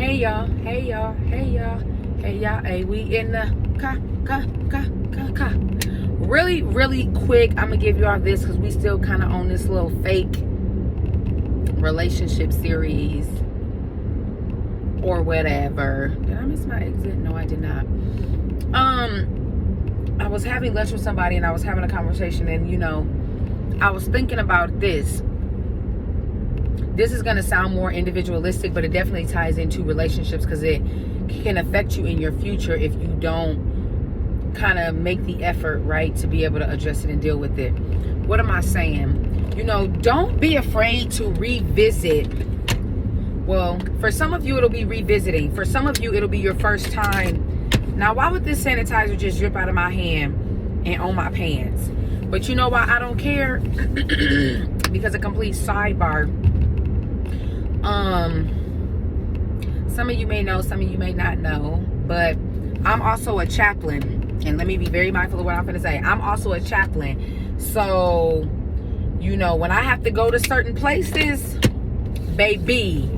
Hey y'all, hey y'all, hey y'all, hey y'all, hey, we in the ka. Really quick, I'm gonna give you all this because we still kind of on this little fake relationship series or whatever. Did I miss my exit? No, I did not. I was having lunch with somebody and I was having a conversation, and I was thinking about this. This is going to sound more individualistic, but it definitely ties into relationships because it can affect you in your future if you don't kind of make the effort, right, to be able to address it and deal with it. What am I saying? Don't be afraid to revisit. Well, for some of you, it'll be revisiting. For some of you, it'll be your first time. Now, why would this sanitizer just drip out of my hand and on my pants? But you know why I don't care? Because a complete sidebar. Some of you may know, some of you may not know, but I'm also a chaplain. And let me be very mindful of what I'm going to say. I'm also a chaplain. So, when I have to go to certain places, baby,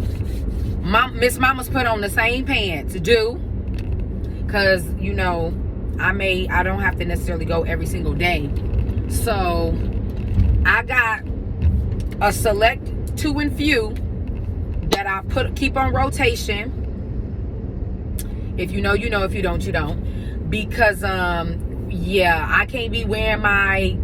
Miss Mama's put on the same pants, because, I don't have to necessarily go every single day. So, I got a select two and few that I keep on rotation. If you know, you know. If you don't, you don't. Because I can't be wearing my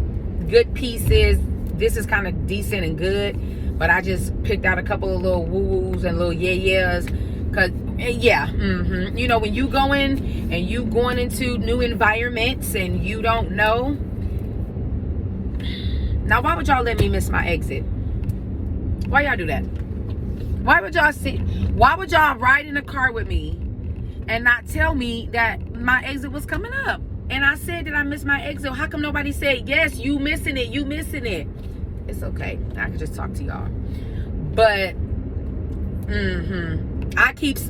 good pieces. This is kind of decent and good, but I just picked out a couple of little woo-woos and little yeah-yeahs. Cause when you go in and you going into new environments and you don't know. Now, why would y'all let me miss my exit? Why y'all do that? Why would y'all ride in a car with me and not tell me that my exit was coming up? And I said that I missed my exit. How come nobody said, yes, you missing it? It's okay. I can just talk to y'all. But I keeps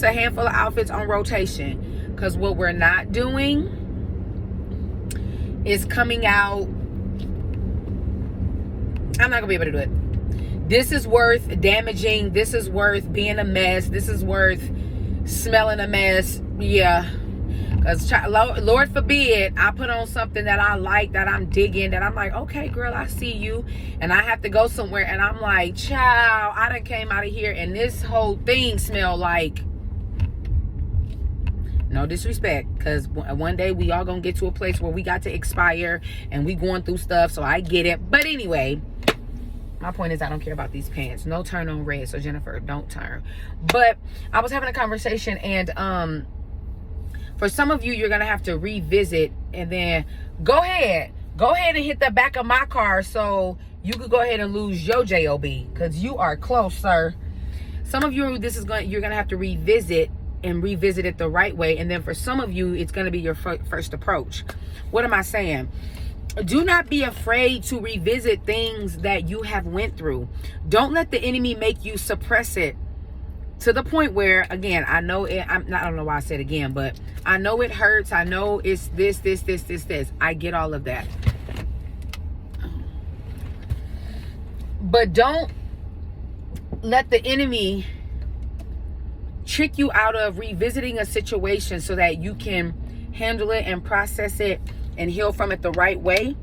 a handful of outfits on rotation. Because what we're not doing is coming out. I'm not gonna be able to do it. This is worth damaging. This is worth being a mess. This is worth smelling a mess. Yeah. Because Lord forbid I put on something that I like, that I'm digging, that I'm like, okay, girl, I see you. And I have to go somewhere and I'm like, child, I done came out of here and this whole thing smell like, no disrespect, because one day we all gonna get to a place where we got to expire and we going through stuff, so I get it. But anyway, my point is I don't care about these pants. No turn on red. So Jennifer, don't turn. But I was having a conversation, and for some of you, you're gonna have to revisit, and then go ahead and hit the back of my car so you could go ahead and lose your job, because you are close, sir. Some of you, you're gonna have to revisit it the right way, and then for some of you, it's gonna be your first approach. What am I saying? Do not be afraid to revisit things that you have went through. Don't let the enemy make you suppress it to the point where, again, I know it, I don't know why I said again, but I know it hurts. I know it's this. I get all of that. But don't let the enemy trick you out of revisiting a situation so that you can handle it and process it and heal from it the right way.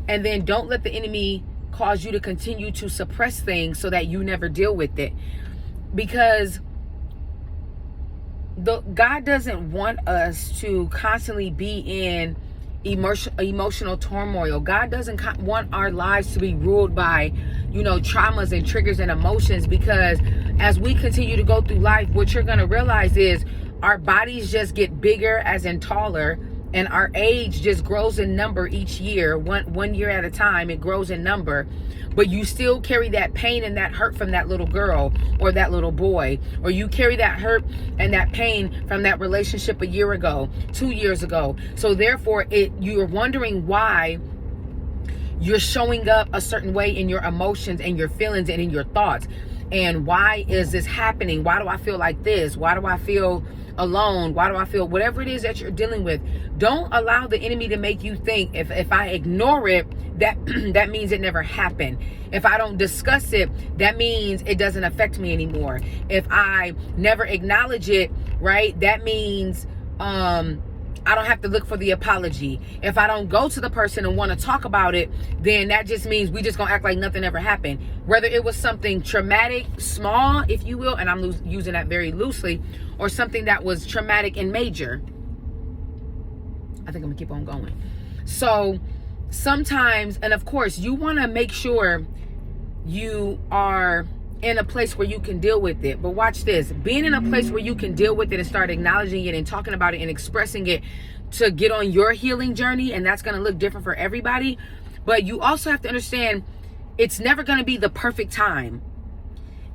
And then don't let the enemy cause you to continue to suppress things so that you never deal with it. Because God doesn't want us to constantly be in emotional turmoil. God doesn't want our lives to be ruled by, traumas and triggers and emotions, because as we continue to go through life, what you're going to realize is our bodies just get bigger, as in taller, and our age just grows in number each year. One year at a time, it grows in number. But you still carry that pain and that hurt from that little girl or that little boy. Or you carry that hurt and that pain from that relationship a year ago, 2 years ago. So therefore, you're wondering why you're showing up a certain way in your emotions and your feelings and in your thoughts. And why is this happening? Why do I feel like this? Why do I feel alone? Why do I feel whatever it is that you're dealing with? Don't allow the enemy to make you think if I ignore it, that that means it never happened. If I don't discuss it, that means it doesn't affect me anymore. If I never acknowledge it, right, that means I don't have to look for the apology. If I don't go to the person and want to talk about it, then that just means we just gonna act like nothing ever happened. Whether it was something traumatic, small, if you will, and I'm using that very loosely, or something that was traumatic and major. I think I'm gonna keep on going. So sometimes, and of course, you want to make sure you are in a place where you can deal with it. But watch this. Being in a place where you can deal with it and start acknowledging it and talking about it and expressing it to get on your healing journey, and that's going to look different for everybody. But you also have to understand it's never going to be the perfect time.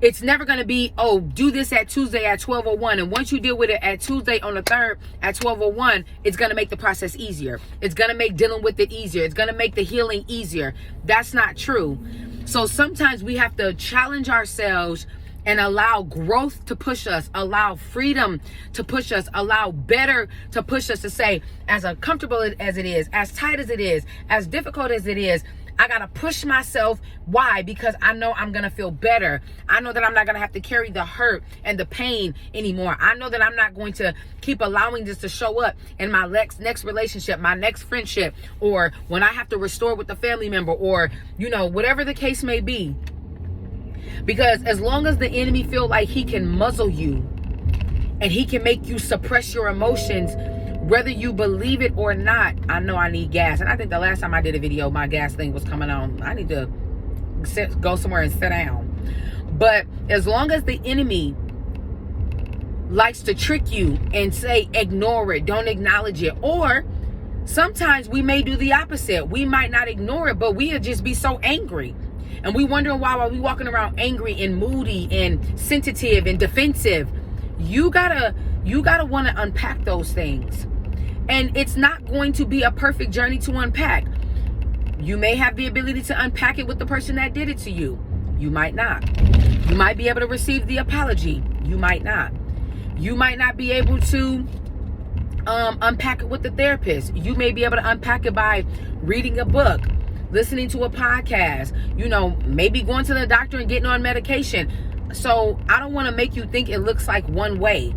It's never going to be, oh, do this at Tuesday at 12:01. And once you deal with it at Tuesday on the 3rd at 12:01, it's going to make the process easier. It's going to make dealing with it easier. It's going to make the healing easier. That's not true. So sometimes we have to challenge ourselves and allow growth to push us, allow freedom to push us, allow better to push us to say, as uncomfortable as it is, as tight as it is, as difficult as it is, I got to push myself. Why? Because I know I'm going to feel better. I know that I'm not going to have to carry the hurt and the pain anymore. I know that I'm not going to keep allowing this to show up in my next relationship, my next friendship, or when I have to restore with a family member, or, you know, whatever the case may be. Because as long as the enemy feel like he can muzzle you and he can make you suppress your emotions, whether you believe it or not. I know I need gas. And I think the last time I did a video, my gas thing was coming on. I need to go somewhere and sit down. But as long as the enemy likes to trick you and say, ignore it, don't acknowledge it. Or sometimes we may do the opposite. We might not ignore it, but we'll just be so angry. And we wondering why we walking around angry and moody and sensitive and defensive. You gotta want to unpack those things. And it's not going to be a perfect journey to unpack. You may have the ability to unpack it with the person that did it to you. You might not. You might be able to receive the apology. You might not. You might not be able to unpack it with the therapist. You may be able to unpack it by reading a book, listening to a podcast, you know, maybe going to the doctor and getting on medication. So I don't want to make you think it looks like one way.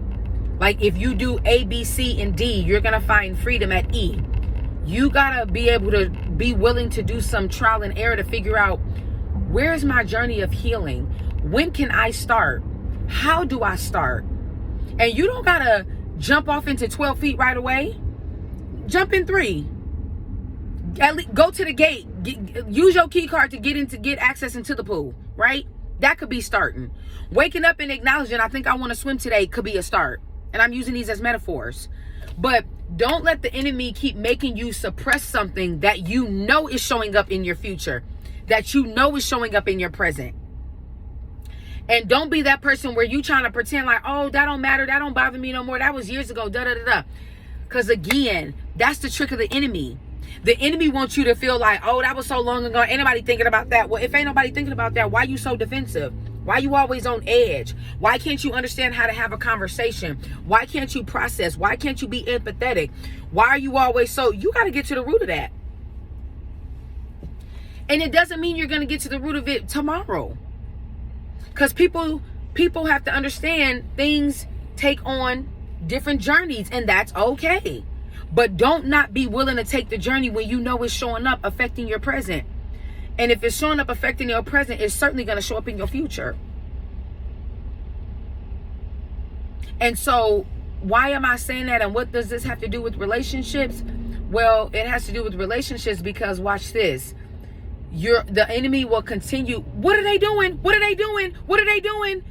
Like if you do A, B, C, and D, you're going to find freedom at E. You got to be able to be willing to do some trial and error to figure out, where's my journey of healing? When can I start? How do I start? And you don't got to jump off into 12 feet right away. Jump in 3. At least go to the gate. Use your key card to get access into the pool, right? That could be starting. Waking up and acknowledging, I think I want to swim today, could be a start. And I'm using these as metaphors. But don't let the enemy keep making you suppress something that you know is showing up in your future, that you know is showing up in your present. And don't be that person where you trying to pretend like, oh, that don't matter, that don't bother me no more, that was years ago, da-da-da-da. Because again, that's the trick of the enemy. The enemy wants you to feel like, oh, that was so long ago, ain't nobody thinking about that. Well, if ain't nobody thinking about that, why you so defensive? Why you always on edge? Why can't you understand how to have a conversation? Why can't you process? Why can't you be empathetic? Why are you always so? You got to get to the root of that. And it doesn't mean you're going to get to the root of it tomorrow. Because people have to understand things take on different journeys, and that's okay. But don't not be willing to take the journey when you know it's showing up affecting your present. And if it's showing up affecting your present, it's certainly going to show up in your future. And so why am I saying that? And what does this have to do with relationships? Well, it has to do with relationships because watch this. The enemy will continue. What are they doing? What are they doing? What are they doing?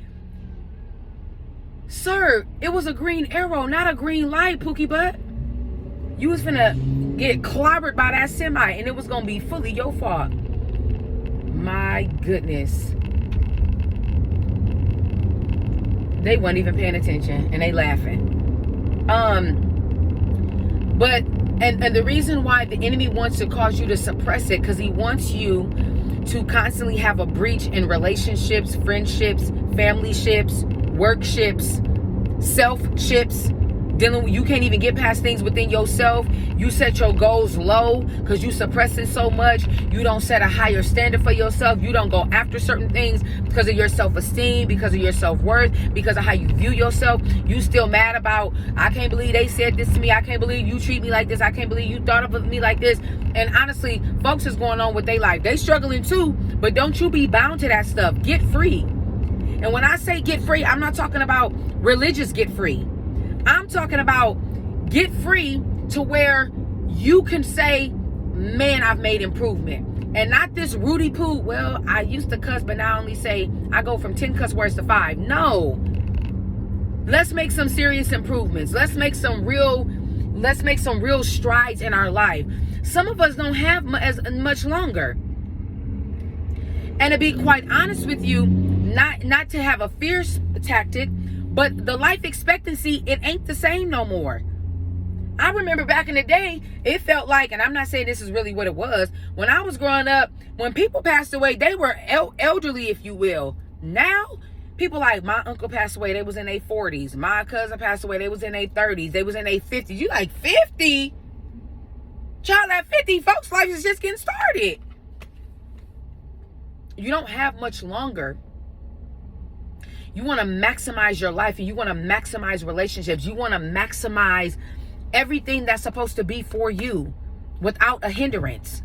Sir, it was a green arrow, not a green light, Pookie Butt. You was finna get clobbered by that semi and it was gonna be fully your fault. My goodness. They weren't even paying attention and they laughing. But the reason why the enemy wants to cause you to suppress it, because he wants you to constantly have a breach in relationships, friendships, family ships, work ships, self ships. You can't even get past things within yourself. You set your goals low because you suppress it so much. You don't set a higher standard for yourself. You don't go after certain things because of your self-esteem, because of your self-worth, because of how you view yourself. You still mad about, I can't believe they said this to me. I can't believe you treat me like this. I can't believe you thought of me like this. And honestly, folks is going on with their life. They struggling too, but don't you be bound to that stuff. Get free. And when I say get free, I'm not talking about religious get free. I'm talking about get free to where you can say, man, I've made improvement. And not this Rudy Poo, well, I used to cuss, but now I only say, I go from 10 cuss words to 5. No. Let's make some serious improvements. Let's make some real strides in our life. Some of us don't have as much longer. And to be quite honest with you, not to have a fierce tactic, but the life expectancy, it ain't the same no more. I remember back in the day, it felt like, and I'm not saying this is really what it was, when I was growing up, when people passed away, they were elderly, if you will. Now, people like, my uncle passed away, they was in their 40s. My cousin passed away, they was in their 30s. They was in their 50s. You like 50? Child, at 50, folks' life is just getting started. You don't have much longer. You want to maximize your life, and you want to maximize relationships. You want to maximize everything that's supposed to be for you without a hindrance.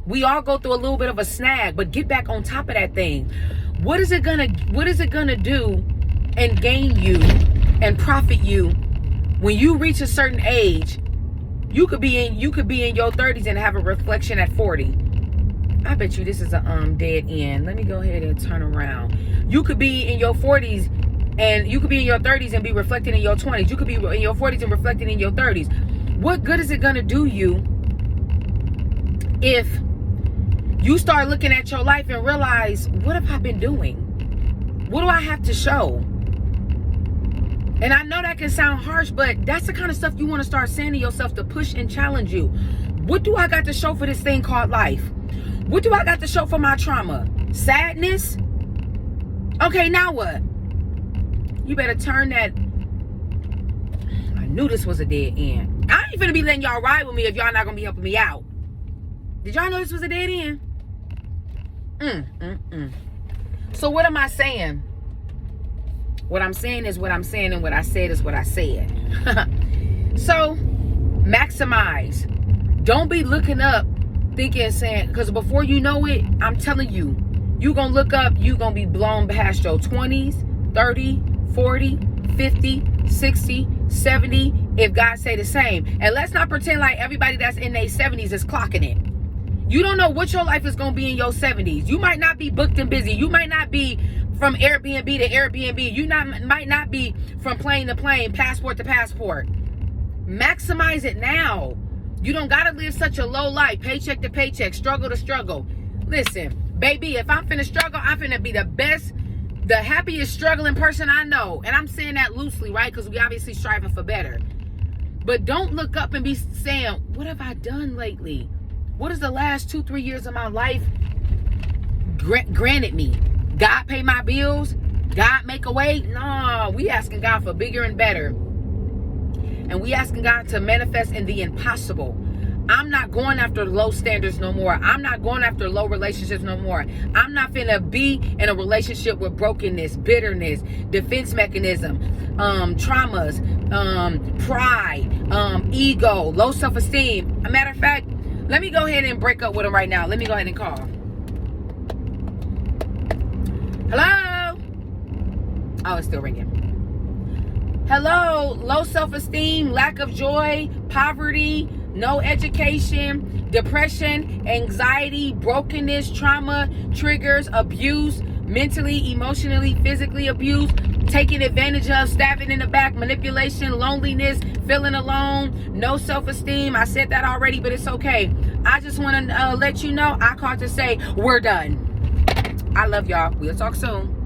We all go through a little bit of a snag, but get back on top of that thing. What is it gonna do and gain you and profit you when you reach a certain age? You could be in your 30s and have a reflection at 40. I bet you this is a dead end. Let me go ahead and turn around. You could be in your 40s and you could be in your 30s and be reflecting in your 20s. You could be in your 40s and reflecting in your 30s. What good is it going to do you if you start looking at your life and realize, what have I been doing? What do I have to show? And I know that can sound harsh, but that's the kind of stuff you want to start saying to yourself to push and challenge you. What do I got to show for this thing called life? What do I got to show for my trauma? Sadness? Okay, now what? You better turn that. I knew this was a dead end. I ain't finna be letting y'all ride with me if y'all not gonna be helping me out. Did y'all know this was a dead end? So what am I saying? What I'm saying is what I'm saying, and what I said is what I said. So, maximize. Don't be looking up thinking and saying, because before you know it, I'm telling you, you gonna look up, you gonna be blown past your 20s, 30, 40, 50, 60, 70, if God say the same. And let's not pretend like everybody that's in their 70s is clocking it. You don't know what your life is gonna be in your 70s. You might not be booked and busy. You might not be from Airbnb to Airbnb. You might not be from plane to plane, passport to passport. Maximize it now. You don't gotta live such a low life, paycheck to paycheck, struggle to struggle. Listen, baby, if I'm finna struggle, I'm finna be the best, the happiest struggling person I know. And I'm saying that loosely, right? Because we obviously striving for better. But don't look up and be saying, what have I done lately? What is the last 2-3 years of my life granted me? God pay my bills? God make a way? No, we asking God for bigger and better. And we asking God to manifest in the impossible. I'm not going after low standards no more. I'm not going after low relationships no more. I'm not finna be in a relationship with brokenness, bitterness, defense mechanism, traumas, pride, ego, low self-esteem. A matter of fact, let me go ahead and break up with him right now. Let me go ahead and call. Hello? Oh, it's still ringing. Hello, low self-esteem, lack of joy, poverty, no education, depression, anxiety, brokenness, trauma, triggers, abuse, mentally, emotionally, physically abuse, taking advantage of, stabbing in the back, manipulation, loneliness, feeling alone, no self-esteem. I said that already, but it's okay. I just want to let you know, I called to say we're done. I love y'all. We'll talk soon.